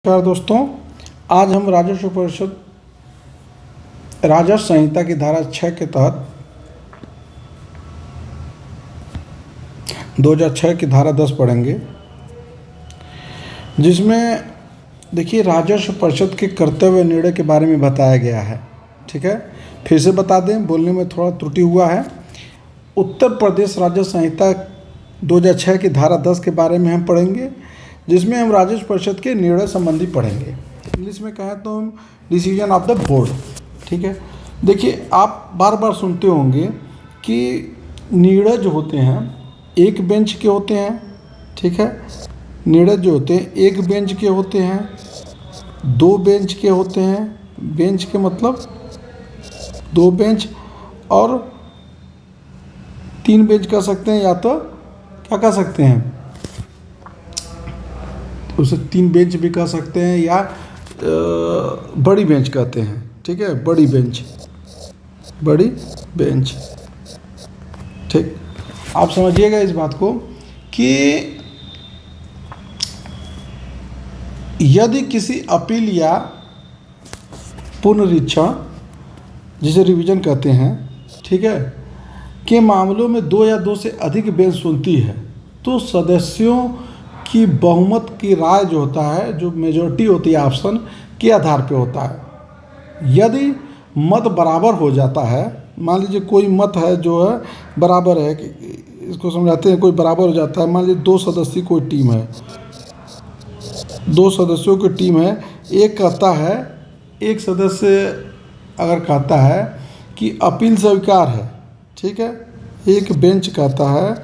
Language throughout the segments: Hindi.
नमस्कार दोस्तों, आज हम राजस्व परिषद राजस्व संहिता की धारा 6 के तहत 2006 की धारा 10 पढ़ेंगे, जिसमें देखिए राजस्व परिषद के कर्तव्य निर्णय के बारे में बताया गया है। ठीक है, फिर से बता दें, बोलने में थोड़ा त्रुटि हुआ है। उत्तर प्रदेश राजस्व संहिता 2006 की धारा 10 के बारे में हम पढ़ेंगे, जिसमें हम राजस्व परिषद के निर्णय संबंधी पढ़ेंगे। इंग्लिश में कहें तो हम डिसीजन ऑफ द बोर्ड। ठीक है, देखिए आप बार बार सुनते होंगे कि निर्णय जो होते हैं एक बेंच के होते हैं। ठीक है, निर्णय जो होते हैं एक बेंच के होते हैं, दो बेंच के होते हैं। बेंच के मतलब दो बेंच और तीन बेंच कह सकते हैं, या तो क्या कह सकते हैं उसे तीन बेंच भी कह सकते हैं, या बड़ी बेंच कहते हैं। ठीक है, बड़ी बेंच। ठीक, आप समझिएगा इस बात को कि यदि किसी अपील या पुनरीक्षण, जिसे रिवीजन कहते हैं, ठीक है, के मामलों में दो या दो से अधिक बेंच सुनती है, तो सदस्यों की बहुमत की राय जो होता है, जो मेजॉरिटी होती है ऑप्शन के आधार पे होता है। यदि मत बराबर हो जाता है, मान लीजिए कोई मत है जो है बराबर है, इसको समझाते हैं, कोई बराबर हो जाता है। मान लीजिए दो सदस्यीय कोई टीम है, दो सदस्यों की टीम है। एक कहता है, एक सदस्य अगर कहता है कि अपील स्वीकार है, ठीक है, एक बेंच कहता है,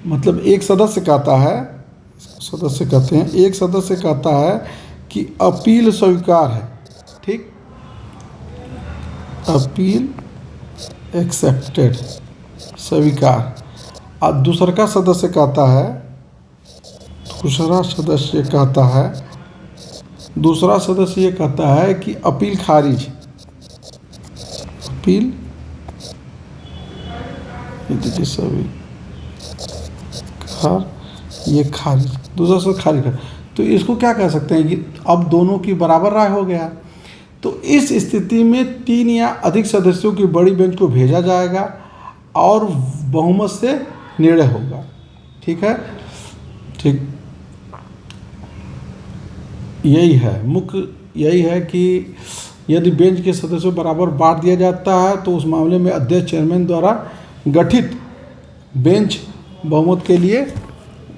मतलब एक सदस्य कहता है, सदस्य कहते हैं, एक सदस्य कहता है कि अपील स्वीकार है। ठीक, अपील एक्सेप्टेड, स्वीकार। और दूसरा सदस्य कहता है, दूसरा सदस्य ये कहता है कि अपील खारिज, अपील स्वीकार, ये खारिज, दूसरा से खारिज कर। तो इसको क्या कह सकते हैं कि अब दोनों की बराबर राय हो गया। तो इस स्थिति में तीन या अधिक सदस्यों की बड़ी बेंच को भेजा जाएगा और बहुमत से निर्णय होगा। ठीक है, ठीक, यही है मुख्य, यही है कि यदि बेंच के सदस्यों बराबर बांट दिया जाता है, तो उस मामले में अध्यक्ष चेयरमैन द्वारा गठित बेंच बहुमत के लिए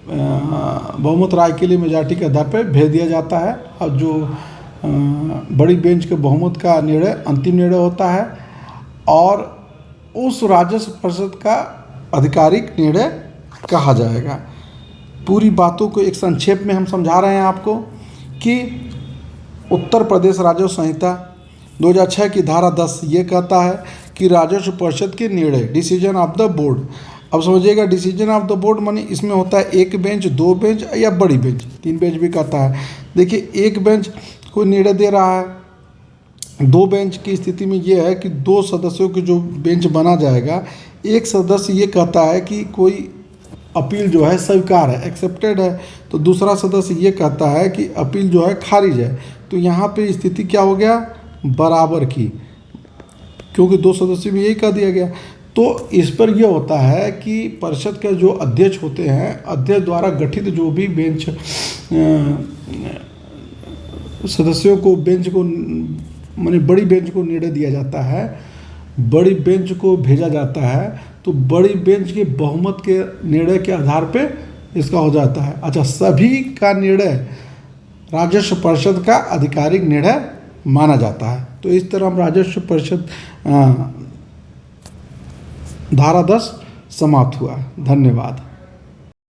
बहुमत राय के लिए मेजॉरिटी के आधार पर भेज दिया जाता है, और जो बड़ी बेंच के बहुमत का निर्णय अंतिम निर्णय होता है, और उस राजस्व परिषद का आधिकारिक निर्णय कहा जाएगा। पूरी बातों को एक संक्षेप में हम समझा रहे हैं आपको कि उत्तर प्रदेश राजस्व संहिता 2006 की धारा 10 ये कहता है कि राजस्व परिषद के निर्णय, डिसीजन ऑफ द बोर्ड। अब समझिएगा, डिसीजन ऑफ द बोर्ड माने इसमें होता है एक बेंच, दो बेंच या बड़ी बेंच, तीन बेंच भी कहता है। देखिए एक बेंच कोई निर्णय दे रहा है, दो बेंच की स्थिति में ये है कि दो सदस्यों की जो बेंच बना जाएगा, एक सदस्य ये कहता है कि कोई अपील जो है स्वीकार है, एक्सेप्टेड है, तो दूसरा सदस्य ये कहता है कि अपील जो है खारिज है। तो यहाँ पे स्थिति क्या हो गया, बराबर की, क्योंकि दो सदस्य में यही कह दिया गया। तो इस पर यह होता है कि परिषद के जो अध्यक्ष होते हैं, अध्यक्ष द्वारा गठित जो भी बेंच सदस्यों को बेंच को माने बड़ी बेंच को निर्णय दिया जाता है, बड़ी बेंच को भेजा जाता है, तो बड़ी बेंच के बहुमत के निर्णय के आधार पे इसका हो जाता है। अच्छा, सभी का निर्णय राजस्व परिषद का आधिकारिक निर्णय माना जाता है। तो इस तरह हम राजस्व परिषद धारा 10 समाप्त हुआ। धन्यवाद।